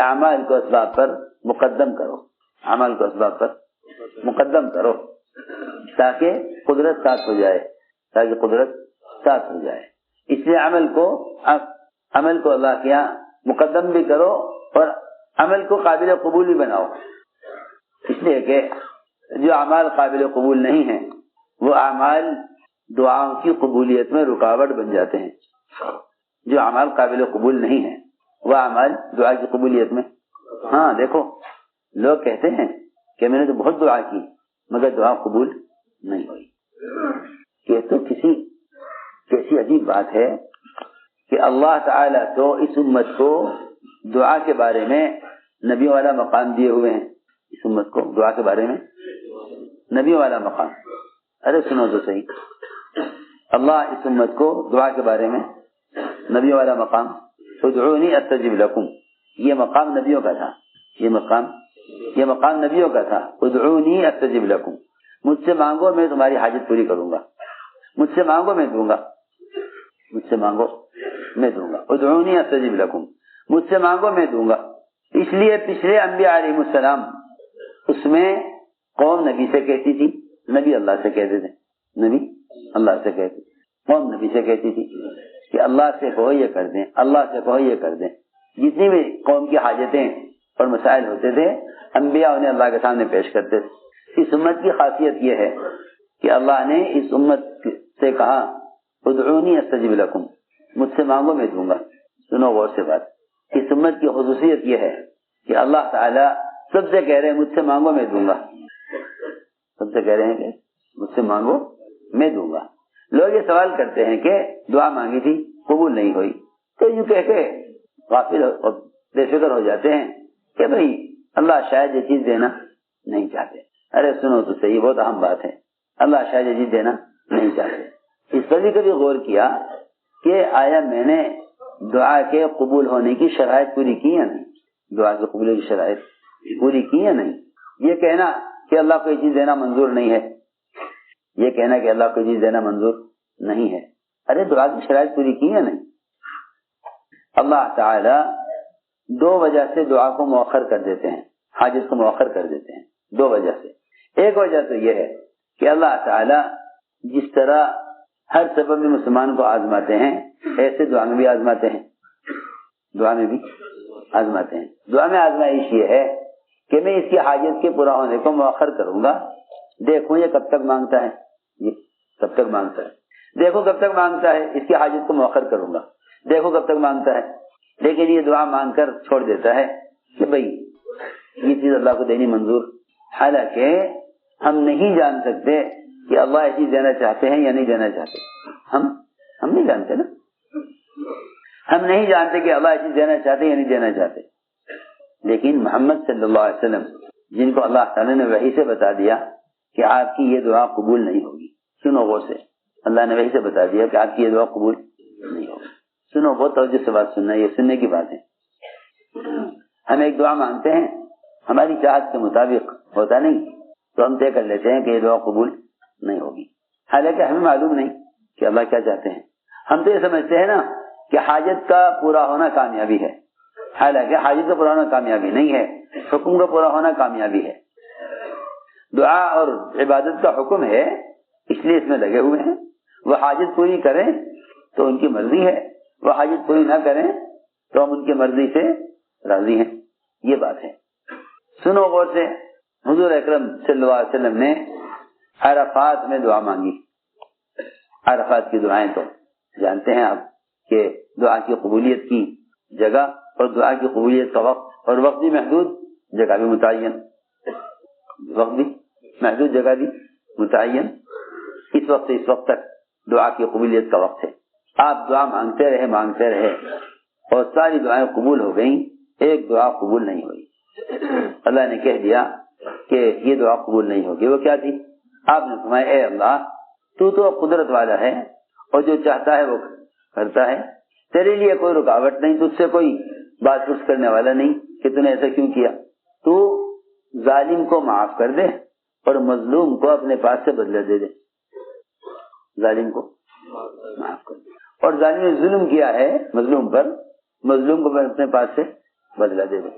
اعمال کو اسباب پر مقدم کرو، اعمال کو اسباب پر مقدم کرو تاکہ قدرت ساتھ ہو جائے، تاکہ قدرت ساتھ ہو جائے۔ اس لیے عمل کو اللہ کے یہاں مقدم بھی کرو اور عمل کو قابل قبول بھی بناؤ، اس لیے کہ جو اعمال قابل قبول نہیں ہیں وہ اعمال دعاؤں کی قبولیت میں رکاوٹ بن جاتے ہیں۔ جو اعمال قابل قبول نہیں ہیں وہ اعمال دعا کی قبولیت میں، ہاں دیکھو لوگ کہتے ہیں کہ میں نے تو بہت دعا کی مگر دعا قبول نہیں ہوئی، یہ تو کیسی عجیب بات ہے کہ اللہ تعالیٰ تو اس امت کو دعا کے بارے میں نبی والا مقام دیے ہوئے ہیں، اس امت کو دعا کے بارے میں نبی والا مقام، ارے سنو تو صحیح، اللہ اس امت کو دعا کے بارے میں نبی والا مقام، ادعونی استجب لکم، یہ مقام نبیوں کا تھا، یہ مقام نبیوں کا تھا، ادعونی استجب لکم، مجھ سے مانگو میں تمہاری حاجت پوری کروں گا، مجھ سے مانگو میں دوں گا، مجھ سے مانگو میں دوں گا، ادعونی استجب لکم، مجھ سے مانگو میں دوں گا۔ اس لیے پچھلے انبیاء علیہ السلام اس میں قوم نبی سے کہتی تھی، نبی اللہ سے کہتے تھے، نبی اللہ سے کہتے، قوم نبی سے کہتی تھی کہ اللہ سے کہو یہ کر دیں، اللہ سے کہو یہ کر دیں، جتنی بھی قوم کی حاجتیں اور مسائل ہوتے تھے انبیاء انہیں اللہ کے سامنے پیش کرتے تھے۔ اس امت کی خاصیت یہ ہے کہ اللہ نے اس امت سے کہا ادعونی استجب لکم، مجھ سے مانگو میں دوں گا۔ سنو غور سے بات، اس امت کی خصوصیت یہ ہے کہ اللہ تعالیٰ سب سے کہہ رہے ہیں مجھ سے مانگو میں دوں گا، سب سے کہہ رہے ہیں کہ مجھ سے مانگو میں دوں گا۔ لوگ یہ سوال کرتے ہیں کہ دعا مانگی تھی قبول نہیں ہوئی، تو یوں کہہ کے غافل اور بے فکر ہو جاتے ہیں کہ بھئی اللہ شاید یہ چیز دینا نہیں چاہتے۔ ارے سنو تو صحیح، بہت اہم بات ہے، اللہ شاید یہ چیز دینا نہیں چاہتے۔ اس پر بھی کبھی غور کیا کہ آیا میں نے دعا کے قبول ہونے کی شرائط پوری کی یا نہیں؟ دعا کے قبول کی شرائط پوری کی یا نہیں؟ یہ کہنا کہ اللہ کو یہ چیز دینا منظور نہیں ہے، یہ کہنا کہ اللہ کو یہ چیز دینا منظور نہیں ہے، ارے دعا کی شرائط پوری کی یا نہیں؟ اللہ تعالی دو وجہ سے دعا کو مؤخر کر دیتے ہیں، حاجت کو مؤخر کر دیتے ہیں، دو وجہ سے۔ ایک وجہ تو یہ ہے کہ اللہ تعالی جس طرح ہر سبب میں مسلمان کو آزماتے ہیں ایسے دعا میں بھی آزماتے ہیں، دعا میں بھی آزماتے ہیں۔ دعا میں آزمائش یہ ہے کہ میں اس کی حاجت کے پورا ہونے کو مؤخر کروں گا، دیکھوں یہ کب تک مانگتا ہے، یہ کب تک مانگتا ہے، دیکھو کب تک مانگتا ہے، اس کی حاجت کو مؤخر کروں گا، دیکھو کب تک مانگتا ہے۔ لیکن یہ دعا مانگ کر چھوڑ دیتا ہے کہ بھئی یہ چیز اللہ کو دینی منظور، حالانکہ ہم نہیں جان سکتے کہ اللہ یہ چیز دینا چاہتے ہیں یا نہیں دینا چاہتے، ہم نہیں جانتے نا، ہم نہیں جانتے کہ اللہ یہ چیز دینا چاہتے یا نہیں دینا چاہتے۔ لیکن محمد صلی اللہ علیہ وسلم جن کو اللہ تعالیٰ نے وحی سے بتا دیا کہ آپ کی یہ دعا قبول نہیں ہوگی، سنو غور سے، اللہ نے وحی سے بتا دیا کہ آپ کی یہ دعا قبول نہیں ہوگی، سنو بہت توجہ سے بات سننا، یہ سننے کی بات ہے۔ ہم ایک دعا مانگتے ہیں، ہماری چاہت کے مطابق ہوتا نہیں تو ہم طے کر لیتے ہیں کہ یہ دعا قبول نہیں ہوگی، حالانکہ ہمیں معلوم نہیں کہ اللہ کیا چاہتے ہیں۔ ہم تو یہ سمجھتے ہیں نا کہ حاجت کا پورا ہونا کامیابی ہے، حالانکہ حاجت کا پورا ہونا کامیابی نہیں ہے، حکم کا پورا ہونا کامیابی ہے۔ دعا اور عبادت کا حکم ہے، اس لیے اس میں لگے ہوئے ہیں، وہ حاجت پوری کریں تو ان کی مرضی ہے، وہ حاجت پوری نہ کریں تو ہم ان کی مرضی سے راضی ہیں، یہ بات ہے۔ سنو غور سے، حضور اکرم صلی اللہ علیہ وسلم نے عرفات میں دعا مانگی۔ عرفات کی دعائیں تو جانتے ہیں آپ کہ دعا کی قبولیت کی جگہ اور دعا کی قبولیت کا وقت، اور وقت بھی محدود، جگہ بھی متعین، وقت بھی محدود، جگہ بھی متعین۔ اس وقت سے اس وقت تک دعا کی قبولیت کا وقت ہے۔ آپ دعا مانگتے رہے اور ساری دعائیں قبول ہو گئیں، ایک دعا قبول نہیں ہوئی۔ اللہ نے کہہ دیا کہ یہ دعا قبول نہیں ہوگی، وہ کیا تھی؟ آپ نے فرمایا اے اللہ تو قدرت والا ہے اور جو چاہتا ہے وہ کرتا ہے، تیرے لیے کوئی رکاوٹ نہیں، تجھ سے کوئی بات پوچھ کرنے والا نہیں کہ تو نے ایسا کیوں کیا، تو ظالم کو معاف کر دے اور مظلوم کو اپنے پاس سے بدلہ دے دے، ظالم کو معاف کر دے، اور ظالم نے ظلم کیا ہے مظلوم کو اپنے پاس سے بدلہ دے دے۔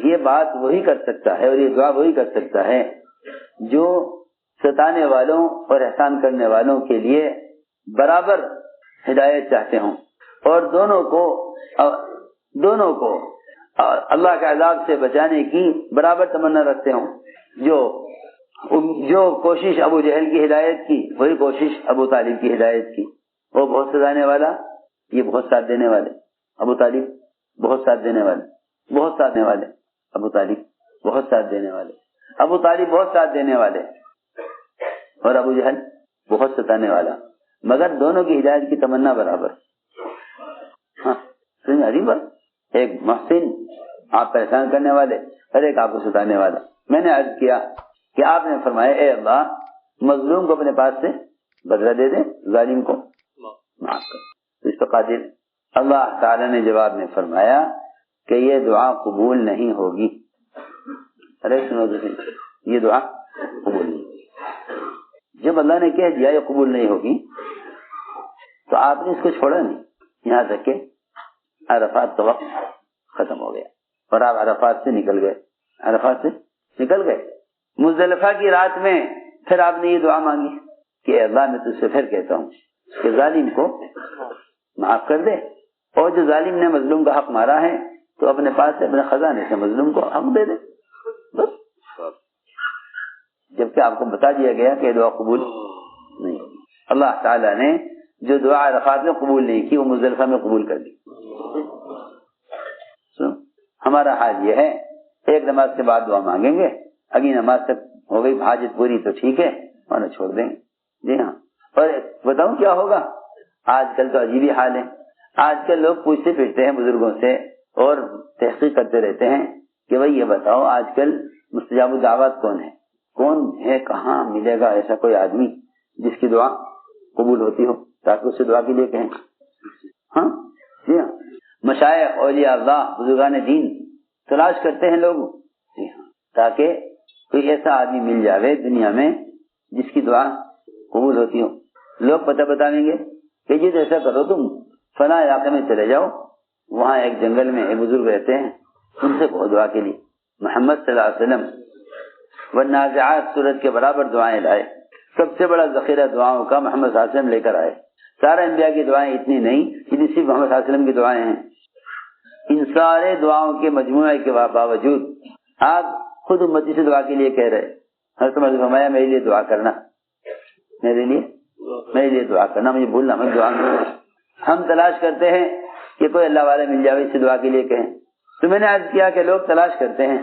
یہ بات وہی کر سکتا ہے اور یہ دعا وہی کر سکتا ہے جو ستانے والوں اور احسان کرنے والوں کے لیے برابر ہدایت چاہتے ہوں اور دونوں کو اللہ کے عذاب سے بچانے کی برابر تمنا رکھتے ہوں. جو کوشش ابو جہل کی ہدایت کی وہی کوشش ابو طالب کی ہدایت کی. وہ بہت ستانے والا، یہ بہت ساتھ دینے والے. ابو طالب بہت ساتھ دینے والے، بہت ساتھ دینے والے. ابو طالب بہت ساتھ دینے والے، ابو طالب بہت ساتھ دینے والے اور ابو جہل بہت ستانے والا، مگر دونوں کی ہدایت کی تمنا برابر. ہاں عجیب بات. ایک محسن آپ کا احسان کرنے والے اور ایک آپ کو ستانے والا. میں نے عرض کیا کہ آپ نے فرمایا اے اللہ مظلوم کو اپنے پاس سے بدلہ دے دے، ظالم کو معاف کر. تو اس پر قادر. اللہ تعالی نے جواب میں فرمایا کہ یہ دعا قبول نہیں ہوگی. ارے سنو تو صحیح، یہ دعا قبول نہیں ہوگی. جب اللہ نے کہہ دیا یہ قبول نہیں ہوگی تو آپ نے اس کو چھوڑا نہیں یہاں تک کہ عرفات کا وقت ختم ہو گیا اور آپ عرفات سے نکل گئے. مزدلفہ کی رات میں پھر آپ نے یہ دعا مانگی کہ اللہ میں تجھ سے پھر کہتا ہوں کہ ظالم کو معاف کر دے اور جو ظالم نے مظلوم کا حق مارا ہے تو اپنے پاس سے اپنے خزانے سے مظلوم کو حق دے دے. بس جبکہ آپ کو بتا دیا گیا کہ دعا قبول نہیں ہوگی. اللہ تعالیٰ نے جو دعا عرفات میں قبول نہیں کی وہ مزدلفہ میں قبول کر دی. ہمارا حال یہ ہے ایک نماز کے بعد دعا مانگیں گے، اگلی نماز تک ہو گئی حاجت پوری تو ٹھیک ہے ورنہ چھوڑ دیں گے. جی ہاں. اور بتاؤں کیا ہوگا، آج کل تو عجیب ہی حال ہے. آج کل لوگ پوچھتے پھرتے ہیں بزرگوں سے اور تحقیق کرتے رہتے ہیں کہ بھائی یہ بتاؤ آج کل مستجاب الدعوات کون ہے، کہاں ملے گا ایسا کوئی آدمی جس کی دعا قبول ہوتی ہو تاکہ اس سے دعا کے لیے کہیں. ہاں جی ہاں. مشائخ اولیاء اللہ بزرگان دین تلاش کرتے ہیں لوگ جی ہاں تاکہ کوئی ایسا آدمی مل جاوے دنیا میں جس کی دعا قبول ہوتی ہو. لوگ پتہ بتائیں گے کہ جی ایسا کرو تم فلاں علاقے میں چلے جاؤ، وہاں ایک جنگل میں ایک بزرگ رہتے ہیں، ان سے کہو دعا کے لیے. محمد صلی اللہ علیہ وسلم والنازعات سورت کے برابر دعائیں لائے. سب سے بڑا ذخیرہ دعاؤں کا محمد صلی اللہ علیہ وسلم لے کر آئے. سارے انبیاء کی دعائیں اتنی نہیں جتنی صرف محمد صلی اللہ علیہ وسلم کی دعائیں ہیں. ان سارے دعاؤں کے مجموعے کے باوجود آپ خود امتی سے دعا کے لیے کہہ رہے. حضرت عمر نے فرمایا میرے لیے دعا کرنا، میرے لیے دعا کرنا، مجھے بھولنا مت دعا کرنا. ہم تلاش کرتے ہیں کہ کوئی اللہ والے مل جائے اس سے دعا کے لیے کہیں. تو میں نے عرض کیا کہ لوگ تلاش کرتے ہیں.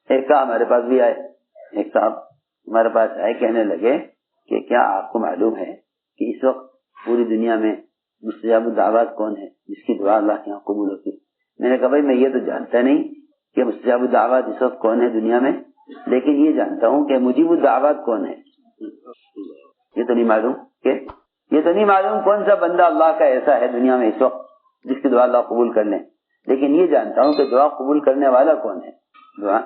ایک صاحب ہمارے پاس بھی آئے، ایک صاحب ہمارے پاس آئے کہنے لگے کہ کیا آپ کو معلوم ہے کہ اس وقت پوری دنیا میں مستجاب الدعوات کون ہے جس کی دعا اللہ کے یہاں قبول ہوتی ہے؟ میں نے کہا بھائی میں یہ تو جانتا نہیں کہ مستجاب الدعوات اس وقت کون ہے دنیا میں، لیکن یہ جانتا ہوں کہ مجیب الدعوات کون ہے. یہ تو نہیں معلوم کون سا بندہ اللہ کا ایسا ہے دنیا میں اس وقت جس کی دعا اللہ قبول کر لیں، لیکن یہ جانتا ہوں کہ دعا قبول کرنے والا کون ہے. دعا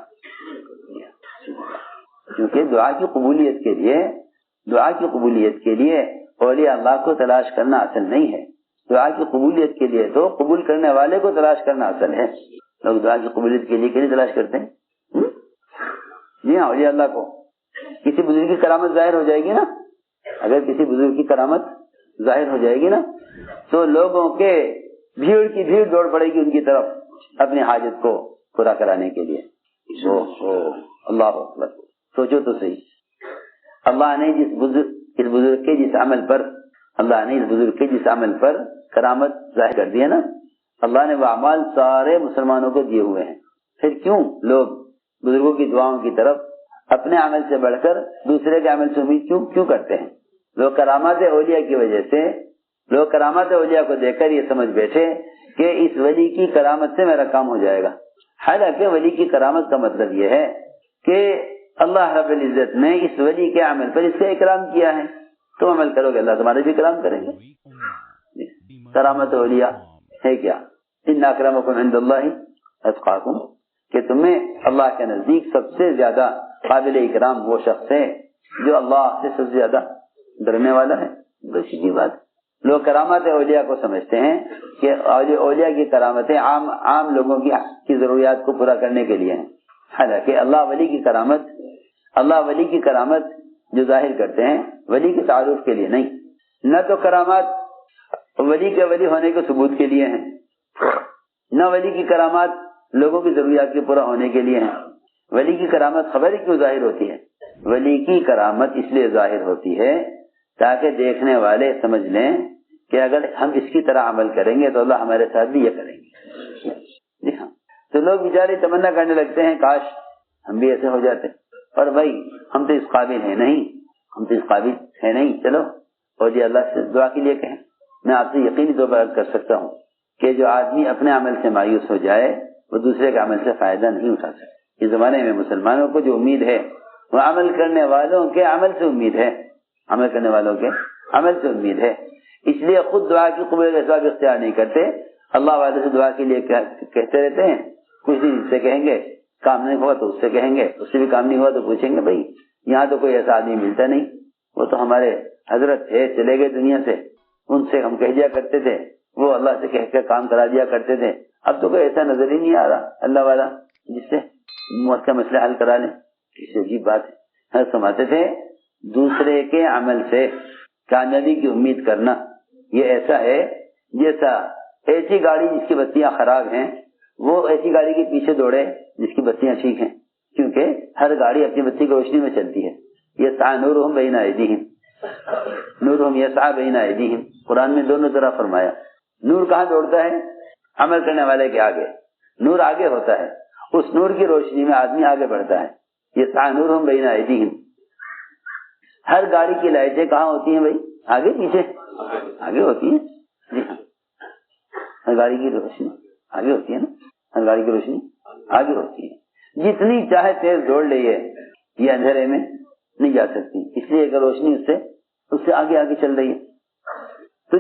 کیونکہ دعا کی قبولیت کے لیے اولیاء اللہ کو تلاش کرنا اصل نہیں ہے. دعا کی قبولیت کے لیے تو قبول کرنے والے کو تلاش کرنا اصل ہے. لوگ دعا کی قبولیت کے لیے کیوں تلاش کرتے ہیں؟ جی ہاں اولیاء اللہ کو کسی بزرگ کی کرامت ظاہر ہو جائے گی نا، اگر کسی بزرگ کی کرامت ظاہر ہو جائے گی نا تو لوگوں کے بھیڑ کی بھیڑ دوڑ پڑے گی ان کی طرف اپنی حاجت کو پورا کرانے کے لیے. اللہ اکبر. سوچو تو صحیح، اللہ نے اس بزرگ کے جس عمل پر کرامت ظاہر کر دی ہے نا، اللہ نے وہ اعمال سارے مسلمانوں کو دیے ہوئے ہیں. پھر کیوں لوگ بزرگوں کی دعاؤں کی طرف اپنے عمل سے بڑھ کر دوسرے کے عمل سے امید کیوں کرتے ہیں؟ لوگ کرامات اولیاء کی وجہ سے، لوگ کرامات اولیاء کو دیکھ کر یہ سمجھ بیٹھے کہ اس ولی کی کرامت سے میرا کام ہو جائے گا. حالانکہ ولی کی کرامت کا مطلب یہ ہے کہ اللہ رب العزت نے اس ولی کے عمل پر اس کا اکرام کیا ہے. تم عمل کرو گے اللہ تمہارے بھی اکرام کریں گے. کرامت اولیاء ہے کیا؟ ان اکرمکم عند اللہ اتقاکم، کہ تمہیں اللہ کے نزدیک سب سے زیادہ قابل اکرام وہ شخص ہے جو اللہ سے سب سے زیادہ ڈرنے والا ہے. بس یہ بات. لوگ کرامات اولیاء کو سمجھتے ہیں کہ اولیاء کی کرامتیں عام لوگوں کی ضروریات کو پورا کرنے کے لیے ہیں، حالانکہ اللہ ولی کی کرامت جو ظاہر کرتے ہیں ولی کے تعارف کے لیے نہیں، نہ تو کرامات ولی کے ولی ہونے کے ثبوت کے لیے ہیں، نہ ولی کی کرامات لوگوں کی ضروریات کے پورا ہونے کے لیے ہیں۔ ولی کی کرامت خبر کیوں ظاہر ہوتی ہے؟ ولی کی کرامت اس لیے ظاہر ہوتی ہے تاکہ دیکھنے والے سمجھ لیں کہ اگر ہم اس کی طرح عمل کریں گے تو اللہ ہمارے ساتھ بھی یہ کریں گے۔ جی ہاں، تو لوگ بیچارے تمنا کرنے لگتے ہیں کاش ہم بھی ایسے ہو جاتے، پر بھائی ہم تو اس قابل ہیں نہیں، چلو اور جی اللہ سے دعا کے لیے کہیں۔ میں آپ سے یقینی طور پر عرض کر سکتا ہوں کہ جو آدمی اپنے عمل سے مایوس ہو جائے وہ دوسرے کے عمل سے فائدہ نہیں اٹھا سکتا۔ اس زمانے میں مسلمانوں کو جو امید ہے وہ عمل کرنے والوں کے عمل سے امید ہے، عمل کرنے والوں کے عمل سے امید ہے۔ اس لیے خود دعا کی قبولیت کا اسباب اختیار نہیں کرتے، اللہ والے سے دعا کے لیے کہتے رہتے ہیں، کچھ دن اس سے کہیں گے کام نہیں ہوا تو اس سے کہیں گے، اس سے بھی کام نہیں ہوا تو پوچھیں گے بھائی یہاں تو کوئی ایسا آدمی ملتا نہیں، وہ تو ہمارے حضرت تھے چلے گئے دنیا سے، ان سے ہم کہہ دیا کرتے تھے، وہ اللہ سے کہہ کر کام کرا دیا کرتے تھے، اب تو کوئی ایسا نظر ہی نہیں آ رہا اللہ والا جس سے موت کا مسئلہ حل کرا لیں۔ اس عجیب بات ہے، سماتے تھے دوسرے کے عمل سے کامیابی کی امید کرنا یہ ایسا ہے جیسا ایسی گاڑی جس کی بتیاں خراب ہیں وہ ایسی گاڑی کے پیچھے دوڑے جس کی بتیاں ٹھیک ہیں، کیونکہ ہر گاڑی اپنی بتی کی روشنی میں چلتی ہے۔ یسعی نورہم بین ایدیہم، نورہم یسعی بین ایدیہم، قرآن میں دونوں طرح فرمایا۔ نور کہاں دوڑتا ہے؟ عمل کرنے والے کے آگے، نور آگے ہوتا ہے، اس نور کی روشنی میں آدمی آگے بڑھتا ہے۔ یسعی نورہم بین ایدیہم، ہر گاڑی کی لائٹیں کہاں ہوتی ہیں بھائی؟ آگے پیچھے؟ آگے ہوتی ہیں، جی ہاں، ہر گاڑی کی روشنی آگے ہوتی ہے نا، ہر گاڑی کی روشنی آگے ہوتی ہے، جتنی چاہے تیز دوڑ لئے یہ اندھیرے میں نہیں جا سکتی، اس لیے کہ روشنی اس سے آگے آگے چل رہی ہے۔ تو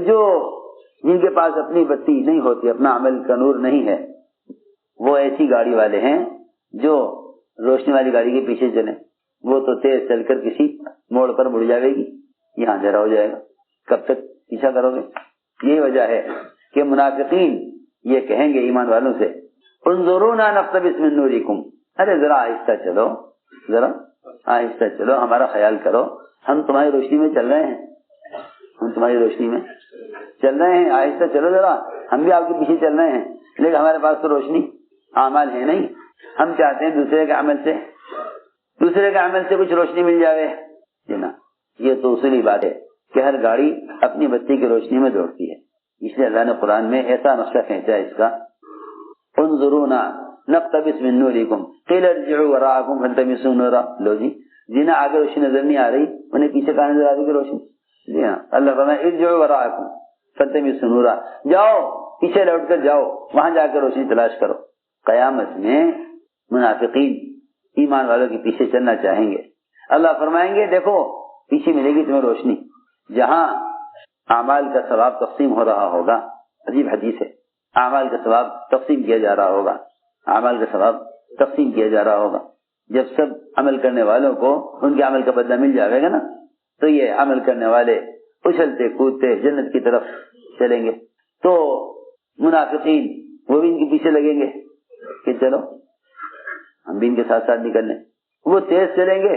جن کے پاس اپنی بتی نہیں ہوتی، اپنا عمل کا نور نہیں ہے، وہ ایسی گاڑی والے ہیں جو روشنی والی گاڑی کے پیچھے چلیں، وہ تو تیز چل کر کسی موڑ پر مڑ جائے گی، یہاں اندھیرا ہو جائے گا، کب تک پیچھا کرو گے؟ یہی وجہ ہے کہ منافقین یہ کہیں گے ایمان والوں سے، انظرونا نقتبس من نورکم، ارے ذرا آہستہ چلو، ہمارا خیال کرو، ہم تمہاری روشنی میں چل رہے ہیں، آہستہ چلو ذرا، ہم بھی آپ کے پیچھے چل رہے ہیں، لیکن ہمارے پاس تو روشنی اعمال ہے نہیں، ہم چاہتے ہیں دوسرے کے عمل سے کچھ روشنی مل جائے۔ یہ تو اصولی بات ہے کہ ہر گاڑی اپنی بتی کی روشنی میں دوڑتی ہے، اس لیے اللہ نے قرآن میں ایسا نقشہ کھینچا ہے اس کا، انظرونا نقتبس من نورکم قیل ارجعوا وراءکم فالتمسوا نورا، لو جی جنہیں آگے روشنی نظر نہیں آ رہی انہیں پیچھے کہاں نظر آ رہی روشنی؟ جی ہاں، اللہ فرمائے ارجعوا وراءکم فالتمسوا نورا، جاؤ پیچھے لوٹ کر جاؤ، وہاں جا کر روشنی تلاش کرو۔ قیامت میں منافقین ایمان والوں کے پیچھے چلنا چاہیں گے، اللہ فرمائیں گے دیکھو پیچھے ملے گی تمہیں روشنی، جہاں اعمال کا ثواب تقسیم ہو رہا ہوگا، عجیب حدیث ہے، اعمال کا ثواب تقسیم کیا جا رہا ہوگا، جب سب عمل کرنے والوں کو ان کے عمل کا بدلہ مل جائے گا نا، تو یہ عمل کرنے والے اچھلتے کودتے جنت کی طرف چلیں گے، تو منافقین وہ بھی ان کے پیچھے لگیں گے کہ چلو ہم بھی ان کے ساتھ نکل لیں، وہ تیز چلیں گے،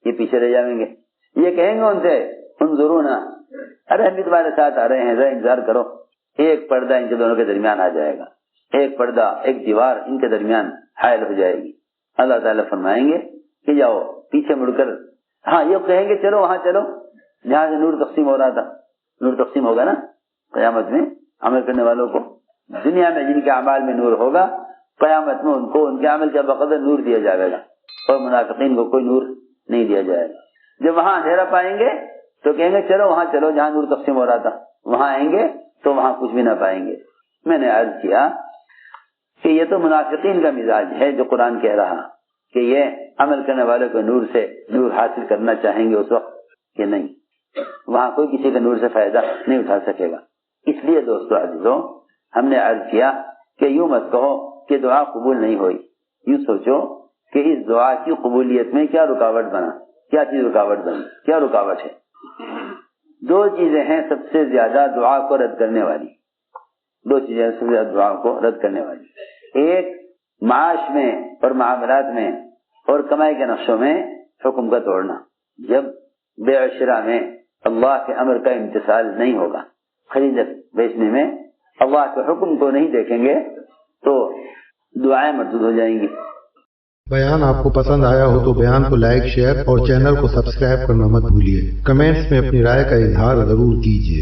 یہ پیچھے رہ جائیں گے، یہ کہیں گے ان سے انظرونا، ارے ہم بھی تمہارے ساتھ آ رہے ہیں، ذرا انتظار کرو، ایک پردہ ان کے دونوں کے درمیان آ جائے گا، ایک پردہ ایک دیوار ان کے درمیان حائل ہو جائے گی۔ اللہ تعالیٰ فرمائیں گے کہ جاؤ پیچھے مڑ کر، ہاں یہ کہیں گے چلو وہاں چلو جہاں سے نور تقسیم ہو رہا تھا، نور تقسیم ہوگا نا قیامت میں عمل کرنے والوں کو، دنیا میں جن کے اعمال میں نور ہوگا قیامت میں ان کو ان کے عمل کے بقدر نور دیا جائے گا، اور منافقین کو کوئی نور نہیں دیا جائے گا۔ جب وہاں اندھیرا پائیں گے تو کہیں گے چلو وہاں چلو جہاں نور تقسیم ہو رہا تھا، وہاں آئیں گے تو وہاں کچھ بھی نہ پائیں گے۔ میں نے عرض کیا کہ یہ تو منافقین کا مزاج ہے جو قرآن کہہ رہا کہ یہ عمل کرنے والوں کو نور سے نور حاصل کرنا چاہیں گے اس وقت کہ نہیں، وہاں کوئی کسی کا نور سے فائدہ نہیں اٹھا سکے گا۔ اس لیے دوستو عزیزو ہم نے عرض کیا کہ یوں مت کہو کہ دعا قبول نہیں ہوئی، یوں سوچو کہ اس دعا کی قبولیت میں کیا رکاوٹ بنا، کیا چیز رکاوٹ بنی، کیا رکاوٹ ہے۔ دو چیزیں ہیں سب سے زیادہ دعا کو رد کرنے والی، دو چیزیں سب سے زیادہ دعا کو رد کرنے والی، ایک معاش میں اور معاملات میں اور کمائی کے نقشوں میں حکم کا توڑنا، جب بیع و شراء میں اللہ کے امر کا امتثال نہیں ہوگا، خرید بیچنے میں اللہ کے حکم کو نہیں دیکھیں گے تو دعائیں مردود ہو جائیں گی۔ بیان آپ کو پسند آیا ہو تو بیان کو لائک، شیئر اور چینل کو سبسکرائب کرنا مت بھولیے۔ کمنٹس میں اپنی رائے کا اظہار ضرور کیجیے۔